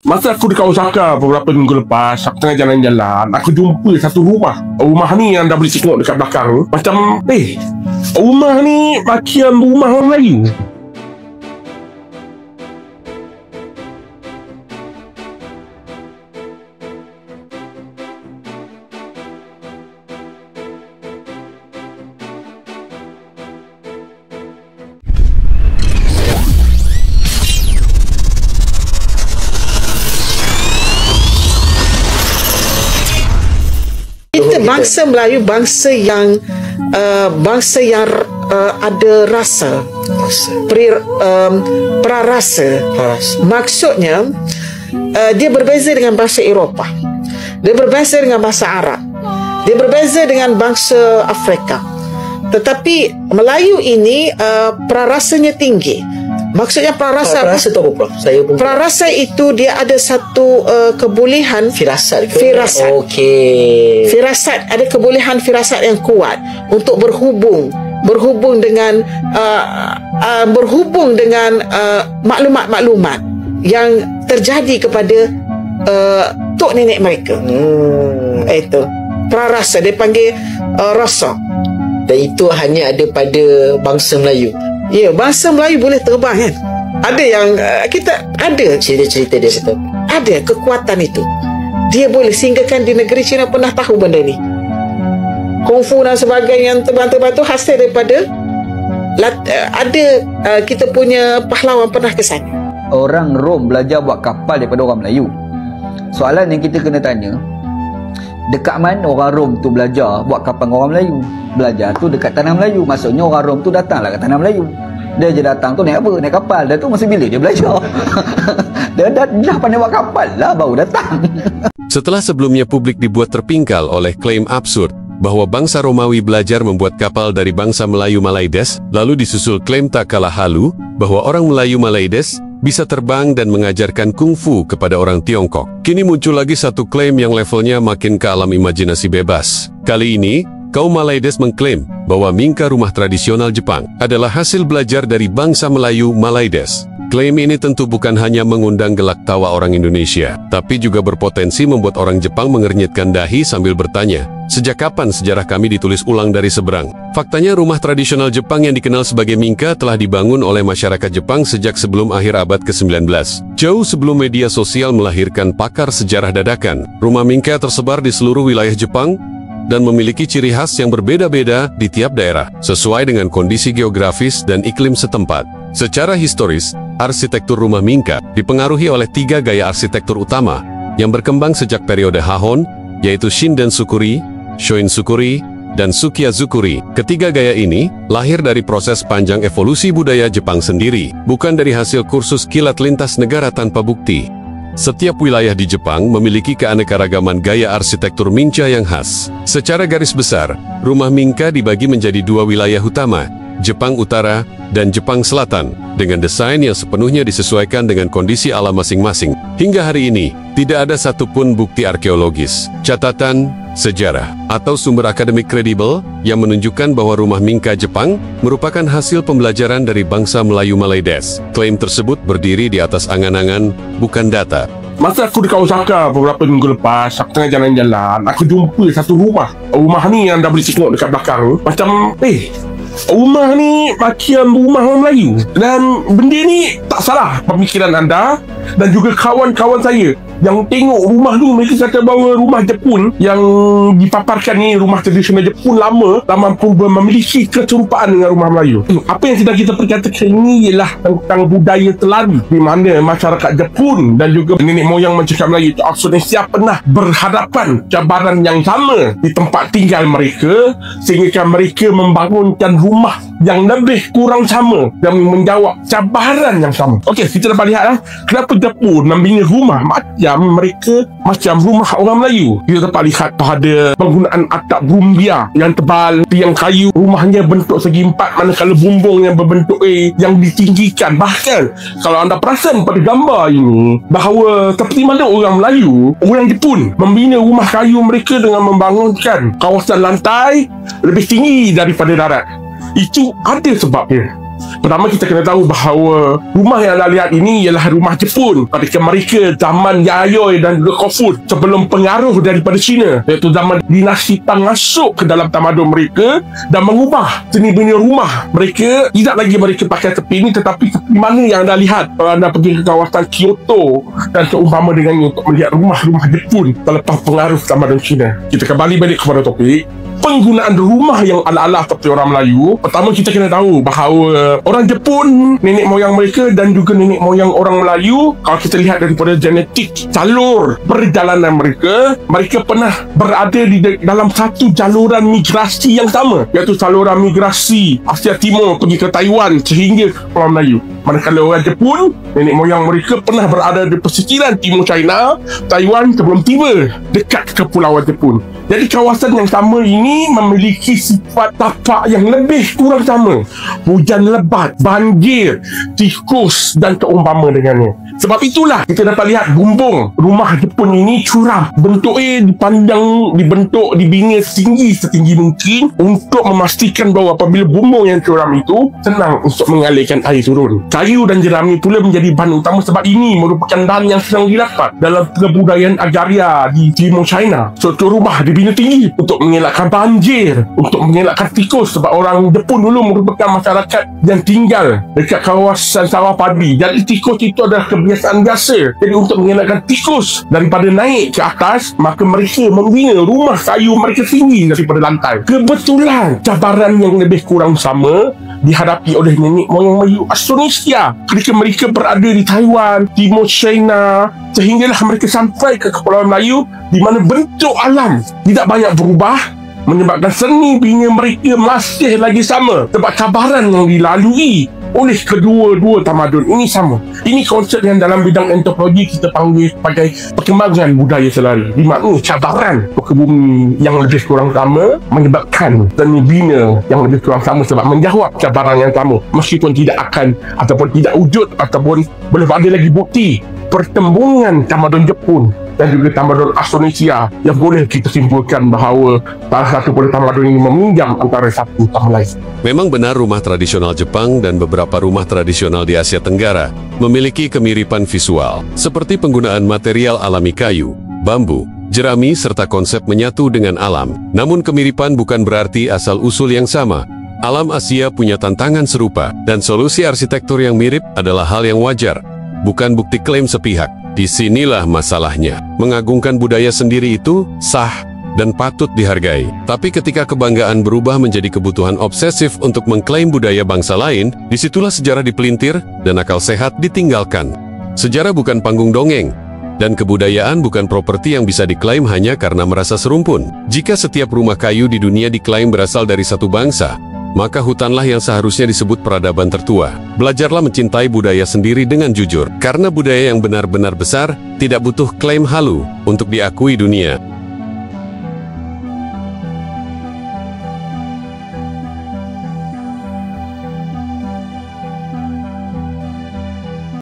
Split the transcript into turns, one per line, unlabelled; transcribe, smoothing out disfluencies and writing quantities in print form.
Masa aku dekat Osaka beberapa minggu lepas, aku tengah jalan-jalan, aku jumpa satu rumah. Rumah ni yang dah boleh tengok dekat belakang, macam rumah ni makian rumah orang Melayu.
Kita bangsa Melayu, bangsa yang ada rasa, prarasa. Maksudnya dia berbeza dengan bangsa Eropah, dia berbeza dengan bangsa Arab, dia berbeza dengan bangsa Afrika. Tetapi Melayu ini prarasanya tinggi. Maksudnya prarasa
tu apa, Prof? Saya pun
prarasa itu dia ada satu kebolehan
firasat.
Okey. Firasat, ada kebolehan firasat yang kuat untuk berhubung dengan maklumat-maklumat yang terjadi kepada tok nenek mereka. Itu prarasa, dia panggil rasa.
Dan itu hanya ada pada bangsa Melayu.
Ya, bangsa Melayu boleh terbang kan. Ada yang kita ada
cerita-cerita dia situ.
Ada kekuatan itu. Dia boleh sehinggakan di negeri China pernah tahu benda ni. Kungfu dan sebagainya yang terbang-terbang tu hasil daripada kita punya pahlawan pernah ke sana.
Orang Rom belajar buat kapal daripada orang Melayu. Soalan yang kita kena tanya, dekat mana orang Rom tu belajar buat kapal dengan orang Melayu? Belajar tu dekat tanah Melayu. Maksudnya orang Rom tu datanglah ke tanah Melayu. Dia je datang tu naik apa? Naik kapal. Dah tu masa bila dia belajar? Dia dah pandai buat kapal lah baru datang.
Setelah sebelumnya publik dibuat terpingkal oleh klaim absurd bahwa bangsa Romawi belajar membuat kapal dari bangsa Melayu Malaides, lalu disusul klaim tak kalah halu bahwa orang Melayu Malaides bisa terbang dan mengajarkan kungfu kepada orang Tiongkok. Kini muncul lagi satu klaim yang levelnya makin ke alam imajinasi bebas. Kali ini, kaum Malaides mengklaim bahwa mingka rumah tradisional Jepang adalah hasil belajar dari bangsa Melayu Malaides. Klaim ini tentu bukan hanya mengundang gelak tawa orang Indonesia, tapi juga berpotensi membuat orang Jepang mengernyitkan dahi sambil bertanya, sejak kapan sejarah kami ditulis ulang dari seberang? Faktanya rumah tradisional Jepang yang dikenal sebagai mingka telah dibangun oleh masyarakat Jepang sejak sebelum akhir abad ke-19. Jauh sebelum media sosial melahirkan pakar sejarah dadakan, rumah mingka tersebar di seluruh wilayah Jepang dan memiliki ciri khas yang berbeda-beda di tiap daerah, sesuai dengan kondisi geografis dan iklim setempat. Secara historis, arsitektur rumah mingka dipengaruhi oleh 3 gaya arsitektur utama yang berkembang sejak periode Hahon, yaitu Shinden-zukuri, Shoin-zukuri, dan Sukiya-zukuri. Ketiga gaya ini lahir dari proses panjang evolusi budaya Jepang sendiri, bukan dari hasil kursus kilat lintas negara tanpa bukti. Setiap wilayah di Jepang memiliki keanekaragaman gaya arsitektur Mingka yang khas. Secara garis besar, rumah mingka dibagi menjadi 2 wilayah utama, Jepang Utara dan Jepang Selatan, dengan desain yang sepenuhnya disesuaikan dengan kondisi alam masing-masing. Hingga hari ini, tidak ada satupun bukti arkeologis, catatan, sejarah, atau sumber akademik kredibel yang menunjukkan bahwa rumah mingka Jepang merupakan hasil pembelajaran dari bangsa Melayu Malaides. Klaim tersebut berdiri di atas angan-angan, bukan data.
Masa aku dekat Osaka beberapa minggu lepas, aku tengah jalan-jalan, aku jumpa satu rumah. Rumah ni yang dah boleh tengok dekat belakang, macam rumah ni makian rumah orang Melayu. Dan benda ni tak salah pemikiran anda dan juga kawan-kawan saya yang tengok rumah tu, mereka kata bahawa rumah Jepun yang dipaparkan ni rumah tradisional Jepun lama pun memiliki keserupaan dengan rumah Melayu. Apa yang sedang kita perkatakan ini ialah tentang budaya terlalu, di mana masyarakat Jepun dan juga nenek moyang mencakap Melayu itu Indonesia pernah berhadapan cabaran yang sama di tempat tinggal mereka, sehingga mereka membangunkan rumah yang lebih kurang sama dan menjawab cabaran yang sama. Okey, kita dapat lihatlah kenapa Jepun membina rumah macam rumah orang Melayu. Kita dapat lihat pada penggunaan atap rumbia yang tebal, tiang kayu, rumahnya bentuk segi empat, manakala bumbung yang berbentuk A yang ditinggikan. Bahkan kalau anda perasan pada gambar ini, bahawa seperti mana orang Melayu, orang Jepun membina rumah kayu mereka dengan membangunkan kawasan lantai lebih tinggi daripada darat. Itu ada sebabnya. Pertama kita kena tahu bahawa rumah yang anda lihat ini ialah rumah Jepun pada mereka zaman Yayoi dan juga Kofun, sebelum pengaruh daripada China, iaitu zaman dinasti Tang masuk ke dalam tamadun mereka dan mengubah seni bina rumah mereka. Tidak lagi mereka pakai tepi ini, tetapi tepi mana yang anda lihat kalau anda pergi ke kawasan Kyoto dan seumpama dengannya untuk melihat rumah-rumah Jepun terlepas pengaruh tamadun China. Kita kembali balik kepada topik penggunaan rumah yang ala-ala seperti orang Melayu. Pertama kita kena tahu bahawa orang Jepun, nenek moyang mereka dan juga nenek moyang orang Melayu, kalau kita lihat daripada genetik jalur perjalanan mereka, mereka pernah berada di dalam satu jaluran migrasi yang sama, iaitu saluran migrasi Asia Timur pergi ke Taiwan sehingga ke Pulau Melayu. Manakala orang Jepun, nenek moyang mereka pernah berada di pesisiran timur China, Taiwan, sebelum tiba dekat ke Kepulauan Jepun. Jadi kawasan yang sama ini memiliki sifat tapak yang lebih kurang sama. Hujan lebat, banjir, tikus dan seumpama dengannya. Sebab itulah kita dapat lihat bumbung rumah Jepun ini curam. Bentuknya dibentuk, dibina tinggi setinggi mungkin untuk memastikan bahawa apabila bumbung yang curam itu senang untuk mengalirkan air turun. Kayu dan jerami pula menjadi bahan utama sebab ini merupakan bahan yang senang didapat dalam kebudayaan agraria di timur China. Suatu rumah dibina tinggi untuk mengelakkan banjir, untuk mengelakkan tikus, sebab orang Jepun dulu merupakan masyarakat yang tinggal dekat kawasan sawah padi. Jadi tikus itu adalah kebiasaan biasa. Jadi untuk mengelakkan tikus daripada naik ke atas, maka mereka membina rumah kayu mereka tinggi daripada lantai. Kebetulan cabaran yang lebih kurang sama dihadapi oleh nenek moyang Melayu Austronesia ketika mereka berada di Taiwan, Timur China, sehinggalah mereka sampai ke Kepulauan Melayu di mana bentuk alam tidak banyak berubah, menyebabkan seni bina mereka masih lagi sama sebab cabaran yang dilalui oleh kedua-dua tamadun ini sama. Ini konsep yang dalam bidang antropologi kita panggil sebagai perkembangan budaya selari, di mana cabaran muka bumi yang lebih kurang sama menyebabkan seni bina yang lebih kurang sama sebab menjawab cabaran yang sama, meskipun tidak akan ataupun tidak wujud ataupun belum ada lagi bukti pertembungan tamadun Jepun dan juga tamadun Austronesia yang boleh kita simpulkan bahawa salah satu pada tamadun ini meminjam antara satu sama lain.
Memang benar rumah tradisional Jepang dan beberapa rumah tradisional di Asia Tenggara memiliki kemiripan visual, seperti penggunaan material alami kayu, bambu, jerami serta konsep menyatu dengan alam. Namun kemiripan bukan berarti asal-usul yang sama. Alam Asia punya tantangan serupa, dan solusi arsitektur yang mirip adalah hal yang wajar, bukan bukti klaim sepihak. Disinilah masalahnya. Mengagungkan budaya sendiri itu sah dan patut dihargai. Tapi ketika kebanggaan berubah menjadi kebutuhan obsesif untuk mengklaim budaya bangsa lain, disitulah sejarah dipelintir dan akal sehat ditinggalkan. Sejarah bukan panggung dongeng, dan kebudayaan bukan properti yang bisa diklaim hanya karena merasa serumpun. Jika setiap rumah kayu di dunia diklaim berasal dari satu bangsa, maka hutanlah yang seharusnya disebut peradaban tertua. Belajarlah mencintai budaya sendiri dengan jujur, karena budaya yang benar-benar besar tidak butuh klaim halu untuk diakui dunia.